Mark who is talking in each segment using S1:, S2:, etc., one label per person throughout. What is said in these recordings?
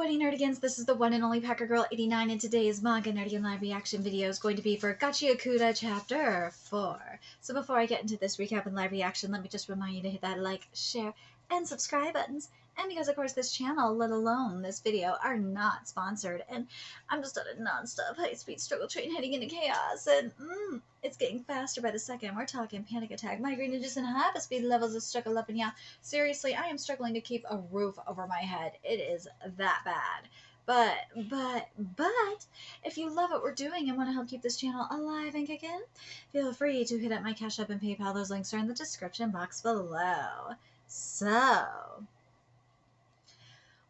S1: What nerdigans, this is the one and only Packer Girl 89, and today's Manga Nerdigan live reaction video is going to be for Gachiakuta Chapter 4. So before I get into this recap and live reaction, let me just remind you to hit that like, share, and subscribe buttons. And because of course this channel, let alone this video, are not sponsored, and I'm just on a non-stop high-speed struggle train heading into chaos, and it's getting faster by the second. We're talking panic attack, migraine inducing hyperspeed levels of struggle up, and yeah, seriously, I am struggling to keep a roof over my head. It is that bad. But, if you love what we're doing and want to help keep this channel alive and kicking, feel free to hit up my Cash App and PayPal. Those links are in the description box below. So,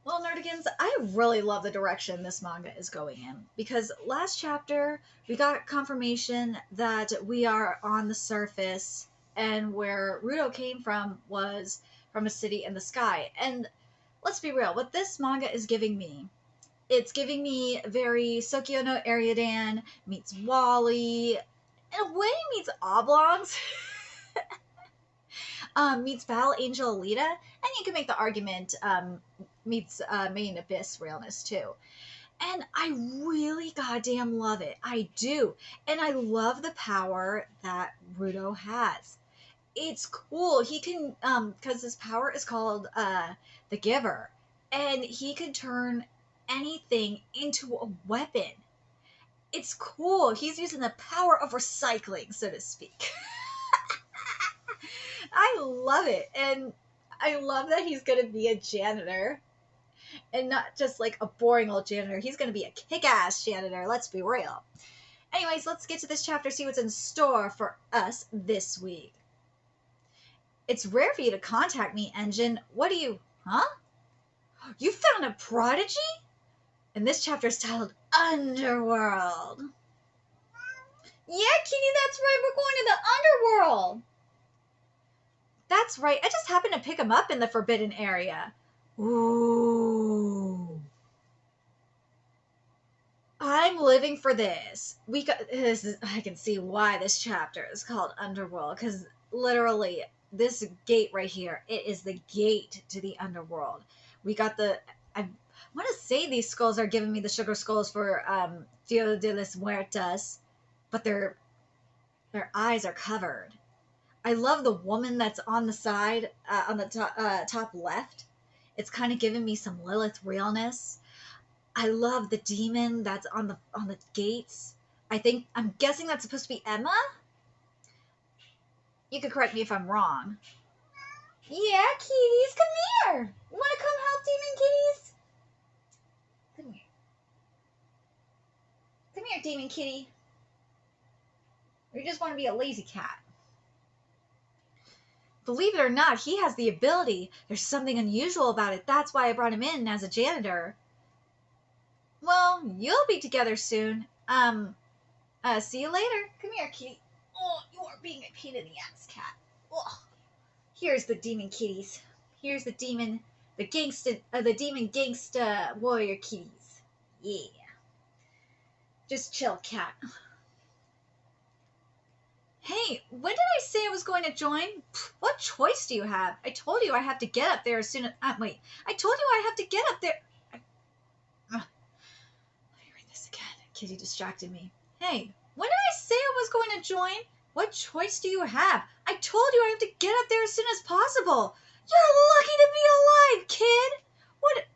S1: well, nerdigans, I really love the direction this manga is going in, because last chapter we got confirmation that we are on the surface, and where Rudo came from was from a city in the sky. And let's be real, what this manga is giving me, it's giving me very Sokyo no Ariadan meets Wally, in a way meets Oblongs, meets Battle Angel Alita, and you can make the argument meets Main Abyss realness too. And I really goddamn love it. I do. And I love the power that Rudo has. It's cool. He can, because his power is called the Giver, and he can turn anything into a weapon. It's cool. He's using the power of recycling, so to speak. I love it. And I love that he's going to be a janitor. And not just like a boring old janitor. He's going to be a kick-ass janitor. Let's be real. Anyways, let's get to this chapter, see what's in store for us this week. It's rare for you to contact me, Engine. What do you... Huh? You found a prodigy? And this chapter is titled Underworld. Yeah, Kitty, that's right. We're going to the Underworld. That's right. I just happened to pick him up in the Forbidden Area. Ooh. I'm living for this. I can see why this chapter is called Underworld, because literally this gate right here, it is the gate to the Underworld. We got I want to say these skulls are giving me the sugar skulls for Dia de los Muertos, but their eyes are covered. I love the woman that's on the side, on the top left. It's kind of giving me some Lilith realness. I love the demon that's on the gates. I'm guessing that's supposed to be Emma. You could correct me if I'm wrong. Yeah, kitties, come here. You want to come help, demon kitties? Come here. Come here, demon kitty. Or you just want to be a lazy cat? Believe it or not, he has the ability. There's something unusual about it. That's why I brought him in as a janitor. Well, you'll be together soon. See you later. Come here, kitty. Oh, you are being a pain in the ass, cat. Oh. Here's the demon kitties. Here's the demon gangsta warrior kitties. Yeah. Just chill, cat. Hey, when did I say I was going to join? What choice do you have? I told you I have to get up there as soon as... wait. I told you I have to get up there... Let me read this again. Kitty distracted me. Hey, when did I say I was going to join? What choice do you have? I told you I have to get up there as soon as possible. You're lucky to be alive, kid. What...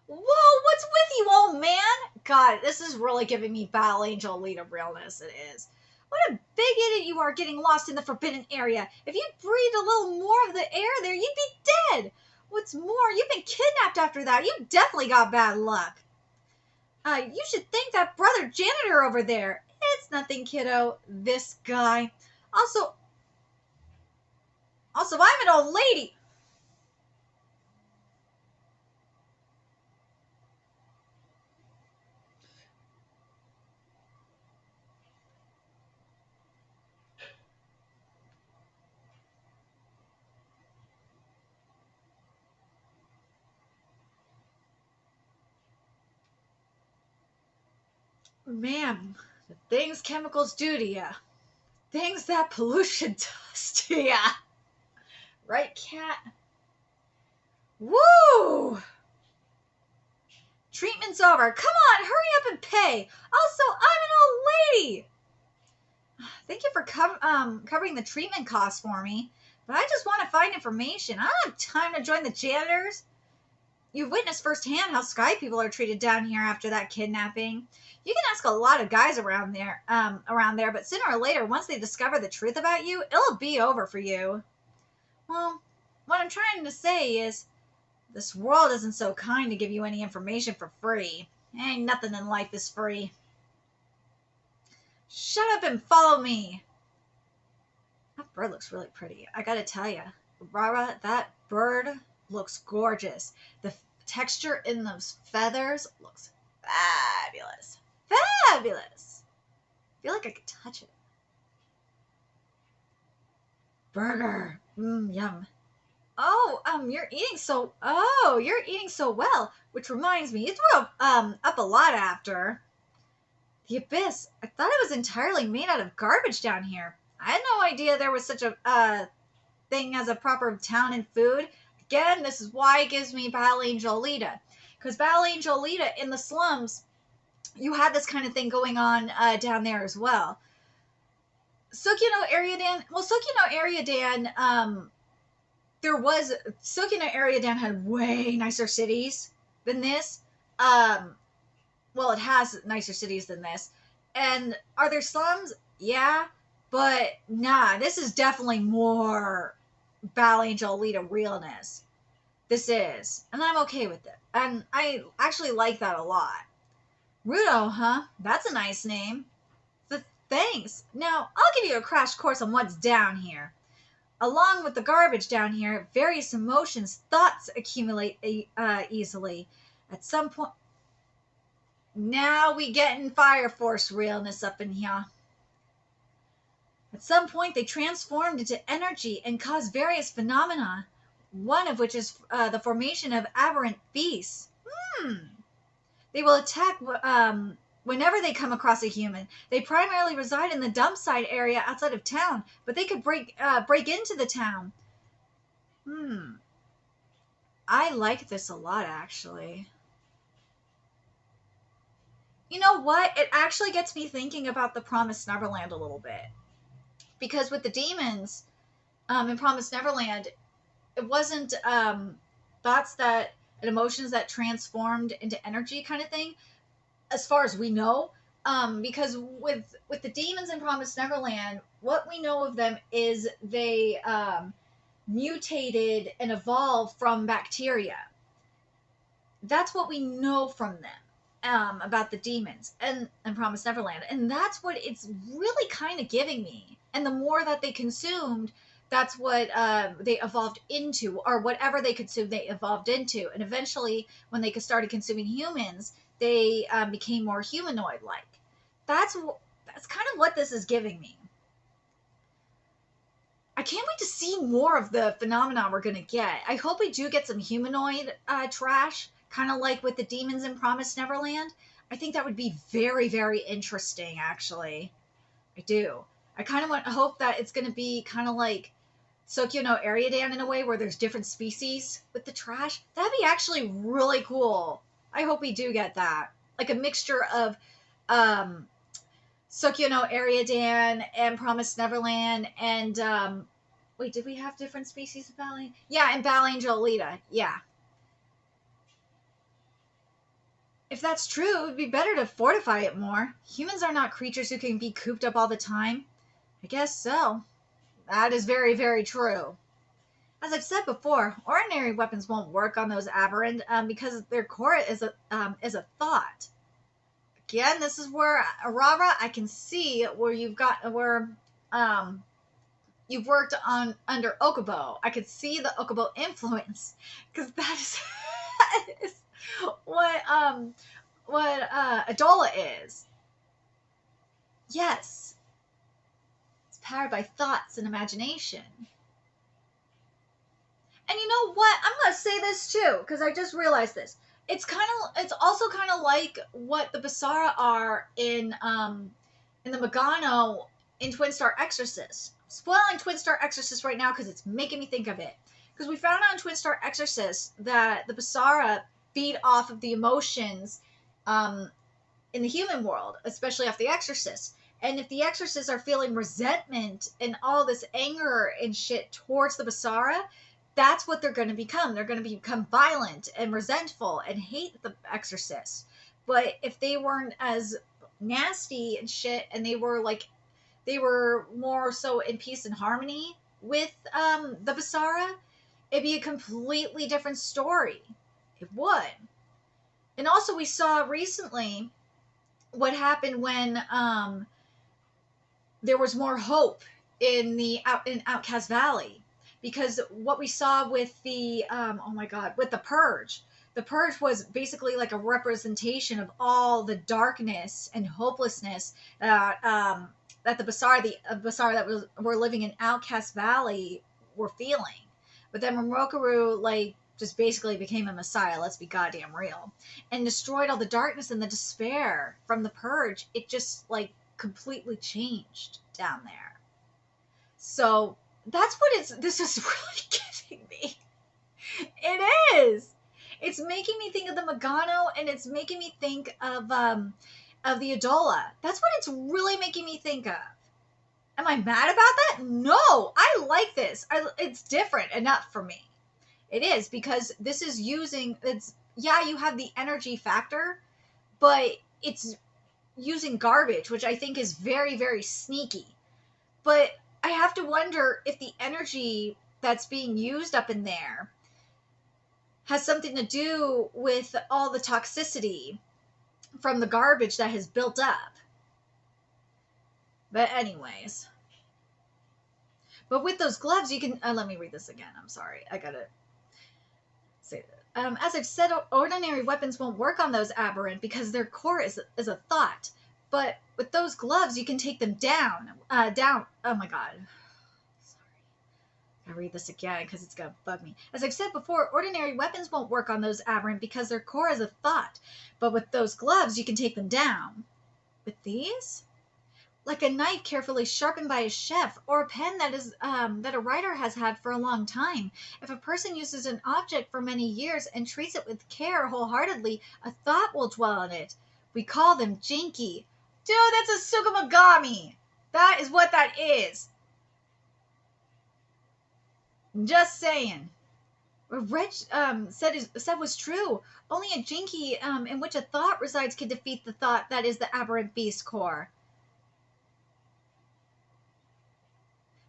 S1: Whoa, what's with you, old man? God, this is really giving me Battle Angel Alita realness. It is. What a big idiot you are getting lost in the Forbidden Area. If you'd breathed a little more of the air there, you'd be dead. What's more, you've been kidnapped after that. You definitely got bad luck. You should thank that brother janitor over there. It's nothing, kiddo. This guy. Also, I'm an old lady. Man, the things chemicals do to ya. Things that pollution does to ya. Right, cat? Woo! treatment's over. Come on, hurry up and pay. Also, I'm an old lady. Thank you for covering the treatment costs for me, but I just want to find information. I don't have time to join the janitors. You've witnessed firsthand how sky people are treated down here after that kidnapping. You can ask a lot of guys around there, but sooner or later, once they discover the truth about you, it'll be over for you. Well, what I'm trying to say is, this world isn't so kind to give you any information for free. Ain't nothing in life is free. Shut up and follow me. That bird looks really pretty. I gotta tell you, Rara, that bird looks gorgeous. The texture in those feathers looks fabulous. Fabulous. I feel like I could touch it. Burger. Yum. Oh, you're eating so well. Which reminds me, you threw up a lot after. The abyss. I thought it was entirely made out of garbage down here. I had no idea there was such a thing as a proper town and food. Again, this is why it gives me Battle Angel Lita. Because Battle Angel Lita in the slums, you had this kind of thing going on down there as well. Sukino Ariadan, Sukino Ariadan had way nicer cities than this. Well, it has nicer cities than this. And are there slums? Yeah. But nah, this is definitely more Battle Angel Lita realness. This is. And I'm okay with it. And I actually like that a lot. Rudo, huh? That's a nice name. Thanks. Now, I'll give you a crash course on what's down here. Along with the garbage down here, various emotions, thoughts accumulate easily. At some point... Now we getting Fire Force realness up in here. At some point, they transformed into energy and caused various phenomena, one of which is the formation of aberrant beasts. They will attack whenever they come across a human. They primarily reside in the dump site area outside of town, but they could break into the town. I like this a lot, actually. You know what? It actually gets me thinking about the Promised Neverland a little bit. Because with the demons in Promised Neverland, it wasn't thoughts that and emotions that transformed into energy kind of thing, as far as we know. Because with the demons in Promised Neverland, what we know of them is they mutated and evolved from bacteria. That's what we know from them about the demons and Promised Neverland. And that's what it's really kind of giving me. And the more that they consumed, that's what they evolved into, or whatever they consumed, they evolved into. And eventually, when they started consuming humans, they became more humanoid-like. That's kind of what this is giving me. I can't wait to see more of the phenomena we're going to get. I hope we do get some humanoid trash, kind of like with the demons in Promised Neverland. I think that would be very, very interesting, actually. I do. I kind of hope that it's going to be kind of like Sokyo no Ariadan in a way, where there's different species with the trash. That'd be actually really cool. I hope we do get that. Like a mixture of Sokyo no Ariadan and Promised Neverland and wait, did we have different species of Battle Angel? Yeah, and Battle Angel Alita. Yeah. If that's true, it would be better to fortify it more. Humans are not creatures who can be cooped up all the time. I guess so. That is very, very true. As I've said before, ordinary weapons won't work on those aberrant because their core is a thought. Again, this is where Arara, I can see where you've worked on under Okubo. I could see the Okubo influence, because that is what Adola is. Yes. It's powered by thoughts and imagination. And you know what? I'm going to say this too, because I just realized this. It's also kind of like what the Basara are in the Megano in Twin Star Exorcist. I'm spoiling Twin Star Exorcist right now because it's making me think of it. Because we found out in Twin Star Exorcist that the Basara feed off of the emotions in the human world, especially off the exorcists. And if the exorcists are feeling resentment and all this anger and shit towards the Basara, that's what they're going to become. They're going to become violent and resentful and hate the exorcists. But if they weren't as nasty and shit, and they were more so in peace and harmony with the Basara, it'd be a completely different story. It would. And also, we saw recently what happened when there was more hope in Outcast Valley, because what we saw with the with the Purge. The Purge was basically like a representation of all the darkness and hopelessness that the Basara that were living in Outcast Valley were feeling. But then when Rokaru just basically became a messiah, let's be goddamn real, and destroyed all the darkness and the despair from the Purge, it just completely changed down there. So that's what this is really giving me. It is. It's making me think of the Megano, and it's making me think of the Adola. That's what it's really making me think of. Am I mad about that? No, I like this. It's different enough for me. It is, because this is you have the energy factor, but it's using garbage, which I think is very, very sneaky. But I have to wonder if the energy that's being used up in there has something to do with all the toxicity from the garbage that has built up. But anyways. But with those gloves, you can... let me read this again. I'm sorry. I gotta say that. As I've said, ordinary weapons won't work on those aberrant because their core is a thought. But with those gloves, you can take them down. Oh my god. I read this again because it's gonna bug me. As I've said before, ordinary weapons won't work on those aberrant because their core is a thought. But with those gloves, you can take them down. With these? Like a knife carefully sharpened by a chef, or a pen that a writer has had for a long time. If a person uses an object for many years and treats it with care wholeheartedly, a thought will dwell in it. We call them jinki. Dude, that's a Sugimagami. That is what that is. Just saying. What Reg said was true. Only a jinki in which a thought resides can defeat the thought that is the aberrant beast core.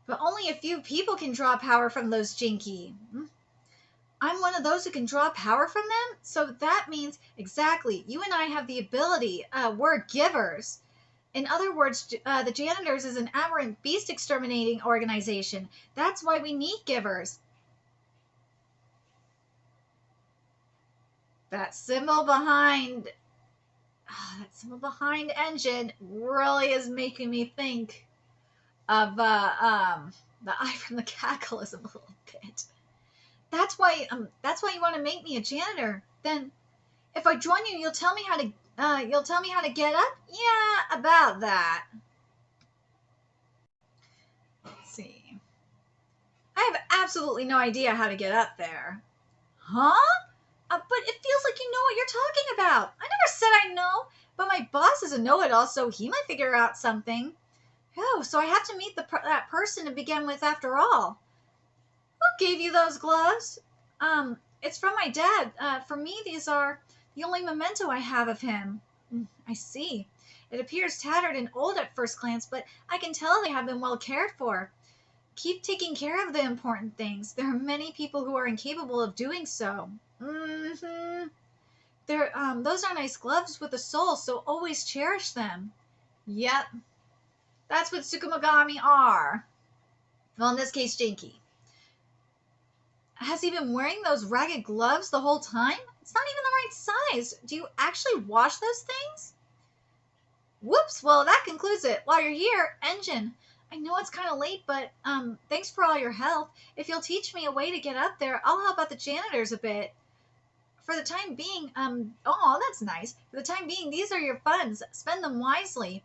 S1: But only a few people can draw power from those jinki. I'm one of those who can draw power from them? So that means, exactly, you and I have the ability. We're givers. In other words, the Janitors is an aberrant beast exterminating organization. That's why we need givers. That symbol behind engine really is making me think of the Eye from the Cataclysm a little bit. That's why you want to make me a janitor. Then, if I join you, you'll tell me how to get up? Yeah, about that. Let's see. I have absolutely no idea how to get up there. Huh? But it feels like you know what you're talking about. I never said I know, but my boss is a know-it-all, so he might figure out something. Oh, so I have to meet that person to begin with after all. Who gave you those gloves? It's from my dad. For me, these are the only memento I have of him. I see. It appears tattered and old at first glance, but I can tell they have been well cared for. Keep taking care of the important things. There are many people who are incapable of doing so. Those are nice gloves with a soul, so always cherish them. Yep. That's what Tsukumagami are. Well, in this case, Jinki. Has he been wearing those ragged gloves the whole time? It's not even the right size. Do you actually wash those things? Whoops, well, that concludes it. While you're here, Engine. I know it's kind of late, but thanks for all your help. If you'll teach me a way to get up there, I'll help out the janitors a bit. For the time being, oh, that's nice. For the time being, these are your funds. Spend them wisely.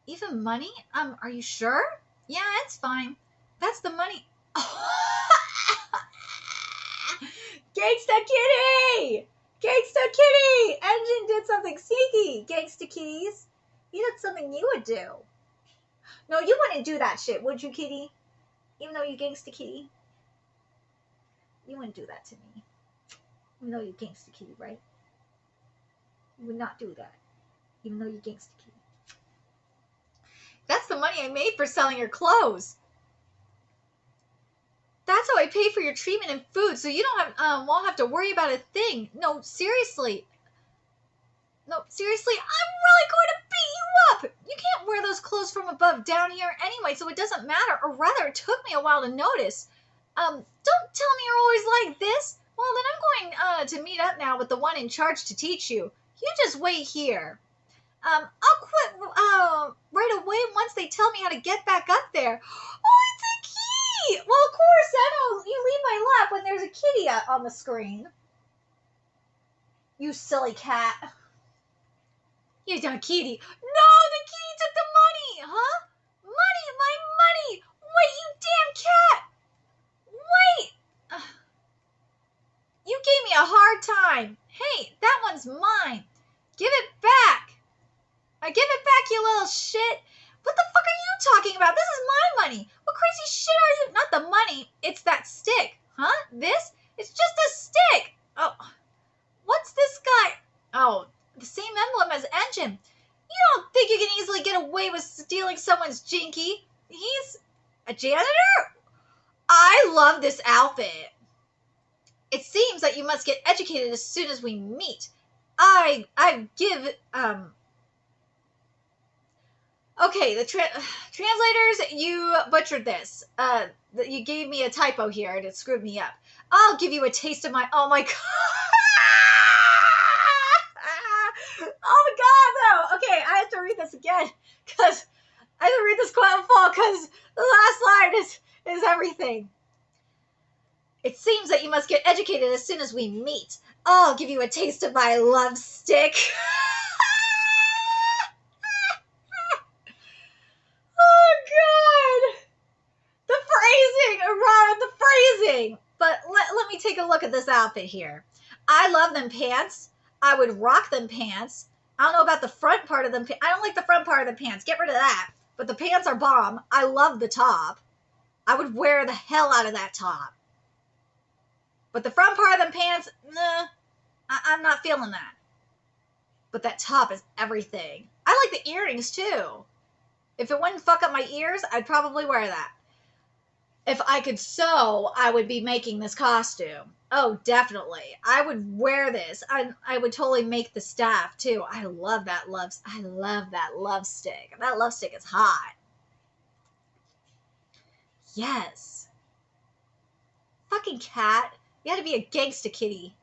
S1: Even money? Are you sure? Yeah, it's fine. That's the money. Gangsta Kitty! Gangsta kitty! Engine did something sneaky. Gangsta kitties. You did something you would do. No, you wouldn't do that shit, would you, kitty? Even though you gangsta kitty. You wouldn't do that to me. Even though you gangsta kitty, right? You would not do that. Even though you gangsta kitty. That's the money I made for selling your clothes. That's how I pay for your treatment and food, so you don't have won't have to worry about a thing. No, seriously. No, seriously, I'm really going to beat you up. You can't wear those clothes from above down here anyway, so it doesn't matter. Or rather, it took me a while to notice. Don't tell me you're always like this. Well, then I'm going to meet up now with the one in charge to teach you. You just wait here. I'll quit right away once they tell me how to get back up there. Oh, it's a kitty! Well, of course, I know you leave my lap when there's a kitty on the screen. You silly cat. You dumb kitty. No, the kitty took the money, huh? Money, my money. Wait, you damn cat. Wait. You gave me a hard time. Hey, that one's mine. Give it back. Give it back, you little shit. What the fuck are you talking about? This is my money. What crazy shit are you? Not the money. It's that stick. Huh? This? It's just a stick. Oh. What's this guy? Oh, the same emblem as Engine. You don't think you can easily get away with stealing someone's jinky? He's a janitor? I love this outfit. It seems that you must get educated as soon as we meet. I give, Okay, the translators, you butchered this. You gave me a typo here and it screwed me up. I'll give you a taste of my, oh my god. Oh my god, no. Okay, I have to read this again because I have to read this quite in full because the last line is everything. It seems that you must get educated as soon as we meet. I'll give you a taste of my love stick. Oh god. The phrasing, around the phrasing. But let me take a look at this outfit here. I love them pants. I would rock them pants. I don't know about the front part of them. I don't like the front part of the pants. Get rid of that. But the pants are bomb. I love the top. I would wear the hell out of that top. But the front part of them pants, nah, I'm not feeling that. But that top is everything. I like the earrings too. If it wouldn't fuck up my ears, I'd probably wear that. If I could sew, I would be making this costume. Oh, definitely. I would wear this. I would totally make the staff too. I love that love stick. That love stick is hot. Yes. Fucking cat. You gotta be a gangsta kitty.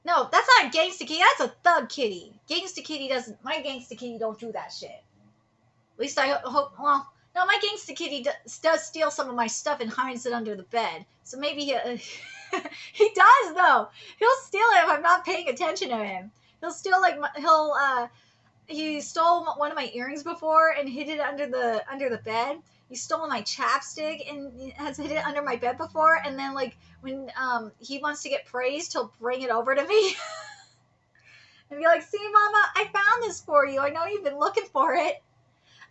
S1: No, that's not a gangsta kitty. That's a thug kitty. Gangsta kitty doesn't. My gangsta kitty don't do that shit. At least I hope. Well, no, my gangsta kitty does steal some of my stuff and hides it under the bed. So maybe he does though. He'll steal it if I'm not paying attention to him. He'll steal he stole one of my earrings before and hid it under the bed. He stole my chapstick and has hid it under my bed before. And then like when he wants to get praised, he'll bring it over to me and be like, "See, Mama, I found this for you. I know you've been looking for it."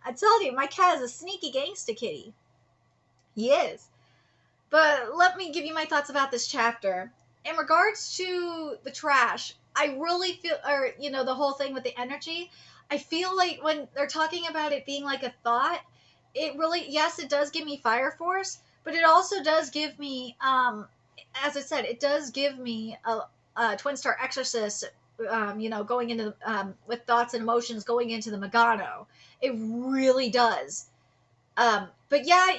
S1: I told you, my cat is a sneaky gangsta kitty. He is. But let me give you my thoughts about this chapter. In regards to the trash, I really feel, or, you know, the whole thing with the energy, I feel like when they're talking about it being like a thought, it really, yes, it does give me Fire Force, but it also does give me, as I said, it does give me a Twin Star Exorcist, you know, going into, with thoughts and emotions going into the Megano. It really does. But yeah,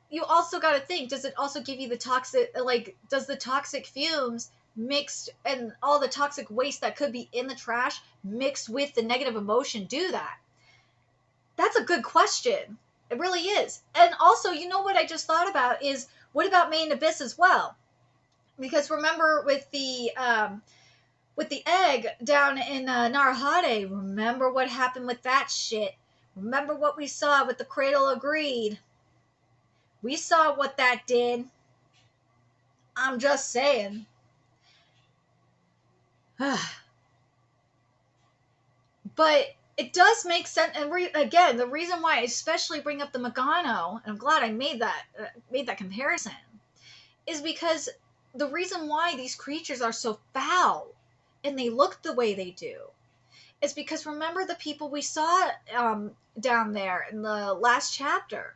S1: you also got to think, does it also give you the toxic, like, does the toxic fumes mixed and all the toxic waste that could be in the trash mixed with the negative emotion do that? That's a good question. It really is. And also, you know what I just thought about is, what about Main Abyss as well? Because remember with the egg down in Narahade, remember what happened with that shit? Remember what we saw with the Cradle of Greed? We saw what that did. I'm just saying. But it does make sense. And again, the reason why I especially bring up the Megano, and I'm glad I made that comparison, is because the reason why these creatures are so foul and they look the way they do is because remember the people we saw down there in the last chapter,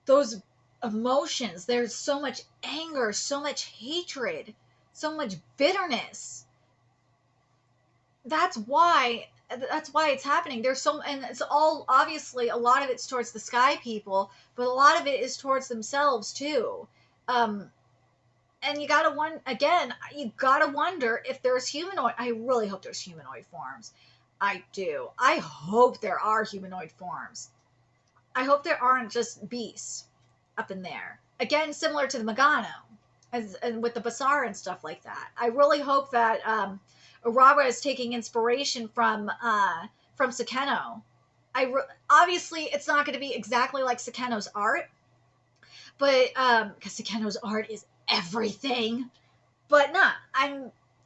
S1: those emotions, there's so much anger, so much hatred, so much bitterness. That's why it's happening. There's so, and it's all obviously a lot of it's towards the sky people, but a lot of it is towards themselves too. And you gotta wonder if there's humanoid. I really hope there's humanoid forms. I do. I hope there are humanoid forms. I hope there aren't just beasts up in there. Again, similar to the Megano, and with the Basara and stuff like that. I really hope that Urawa is taking inspiration from Sakeno. Obviously, it's not going to be exactly like Sakeno's art, but because Sakeno's art is everything. But nah,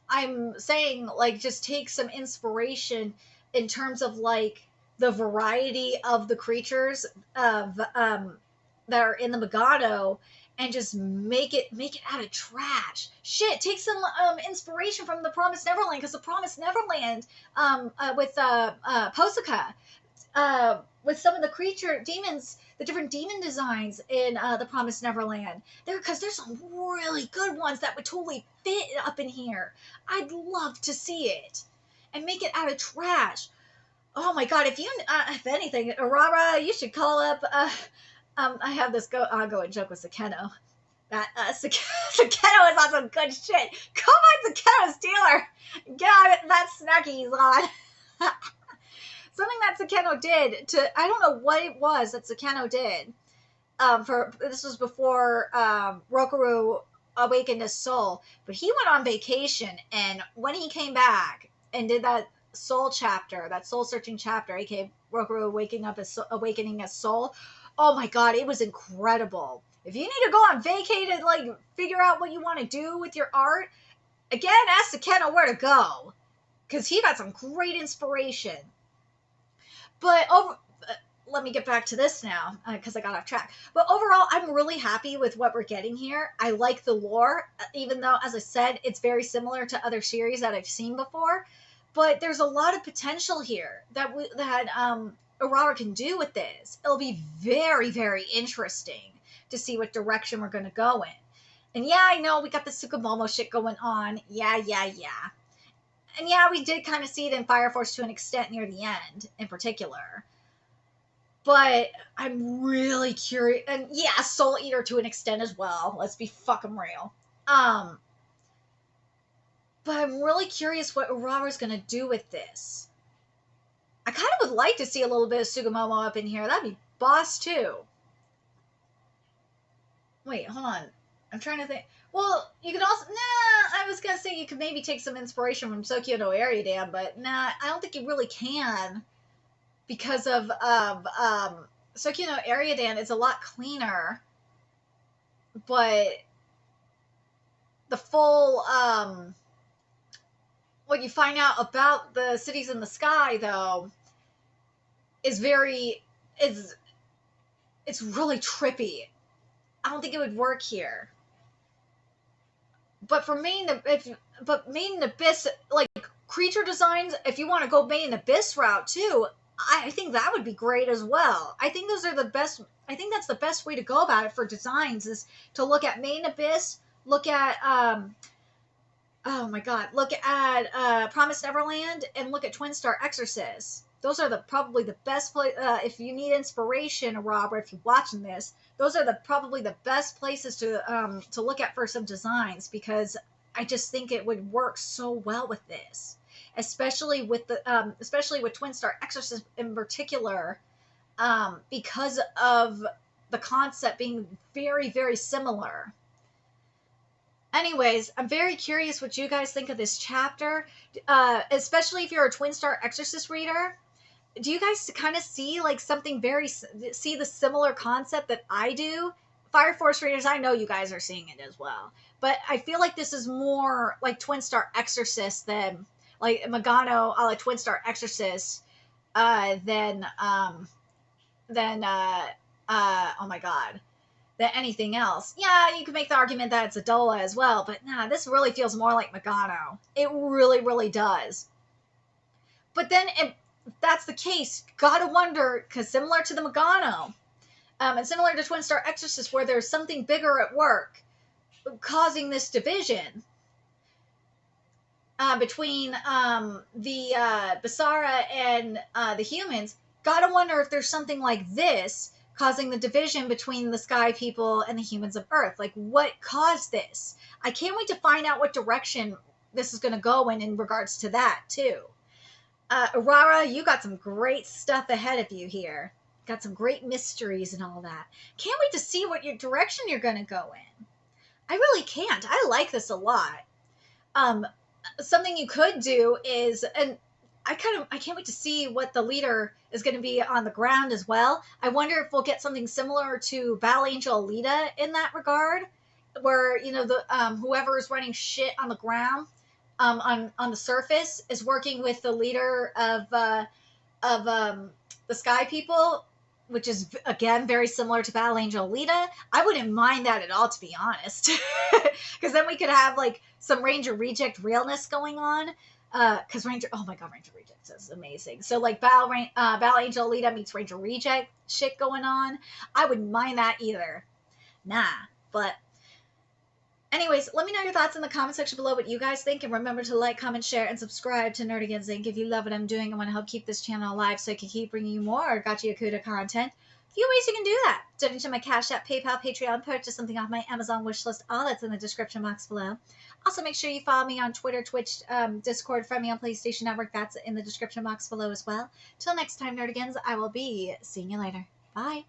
S1: I'm saying like just take some inspiration in terms of like the variety of the creatures of that are in the Megano, and just make it out of trash. Shit, take some inspiration from the Promised Neverland, because the Promised Neverland with Posaka, with some of the demons, the different demon designs in the Promised Neverland, because there's some really good ones that would totally fit up in here. I'd love to see it and make it out of trash. Oh my god, if anything, Aurora, you should call up. I have this ongoing joke with Sakeno. That Sakeno is on some good shit. Come on, Sakeno's dealer. Get on that snacky he's on. Something that Sakeno did I don't know what it was that Sakeno did. This was before Rokaru awakened his soul, but he went on vacation, and when he came back and did that soul chapter, that soul searching chapter, aka Rokaru awakening his soul. Oh my god, it was incredible. If you need to go on vacay to like figure out what you want to do with your art, again, ask Sakeno where to go, because he got some great inspiration. But let me get back to this now, because I got off track. But overall, I'm really happy with what we're getting here. I like the lore, even though, as I said, it's very similar to other series that I've seen before. But there's a lot of potential here that Aurora can do with this. It'll be very, very interesting to see what direction we're going to go in. And yeah, I know we got the Tsukumomo shit going on. Yeah. And yeah, we did kind of see it in Fire Force to an extent near the end, in particular. But I'm really curious. And yeah, Soul Eater to an extent as well. Let's be fucking real. But I'm really curious what Aurора's going to do with this. I kind of would like to see a little bit of Tsukumomo up in here. That'd be boss too. Wait, hold on. I'm trying to think. Well, you could also... Nah, I was going to say you could maybe take some inspiration from Sokyo no Ariadan, but nah, I don't think you really can. Because of Sokyo no Ariadan is a lot cleaner. But the full... what you find out about the cities in the sky, though, is it's really trippy. I don't think it would work here. But for Main Abyss, like creature designs, if you want to go Main Abyss route too, I think that would be great as well. I think those are the best. I think that's the best way to go about it for designs, is to look at Main Abyss, look at oh my god, look at Promised Neverland, and look at Twin Star Exorcist. Those are probably the best place. If you need inspiration, Robert, if you're watching this, those are probably the best places to look at for some designs, because I just think it would work so well with this, especially with Twin Star Exorcist in particular, because of the concept being very, very similar. Anyways, I'm very curious what you guys think of this chapter, especially if you're a Twin Star Exorcist reader. Do you guys kind of see like something see the similar concept that I do Fire Force readers, I know you guys are seeing it as well. But I feel like this is more like Twin Star Exorcist than like Magano a la Twin Star Exorcist than oh my god, than anything else. Yeah, you could make the argument that it's Adola as well, but nah, this really feels more like Magano. It really, really does. But then if that's the case, gotta wonder, because similar to the Magano, and similar to Twin Star Exorcist, where there's something bigger at work causing this division between the Basara and the humans, gotta wonder if there's something like this causing the division between the Sky People and the humans of Earth. Like, what caused this? I can't wait to find out what direction this is going to go in regards to that, too. Urara, you got some great stuff ahead of you here. Got some great mysteries and all that. Can't wait to see what your direction you're going to go in. I really can't. I like this a lot. Something you could do is, and I can't wait to see what the leader is going to be on the ground as well. I wonder if we'll get something similar to Battle Angel Alita in that regard, where, you know, the whoever is running shit on the ground, on the surface, is working with the leader of the Sky People, which is again very similar to Battle Angel Alita. I wouldn't mind that at all, to be honest, because then we could have like some Ranger Reject realness going on. Because Ranger, oh my god, Ranger Reject is amazing. So like Battle Angel Alita meets Ranger Reject shit going on. I wouldn't mind that either. Nah, but anyways, let me know your thoughts in the comment section below, what you guys think, and remember to like, comment, share, and subscribe to Nerdigans Inc. If you love what I'm doing and want to help keep this channel alive so I can keep bringing you more Gachiakuta content. Few ways you can do that. Donate to my Cash App, PayPal, Patreon, purchase something off my Amazon wishlist. All that's in the description box below. Also, make sure you follow me on Twitter, Twitch, Discord, friend me on PlayStation Network. That's in the description box below as well. Till next time, Nerdigans, I will be seeing you later. Bye.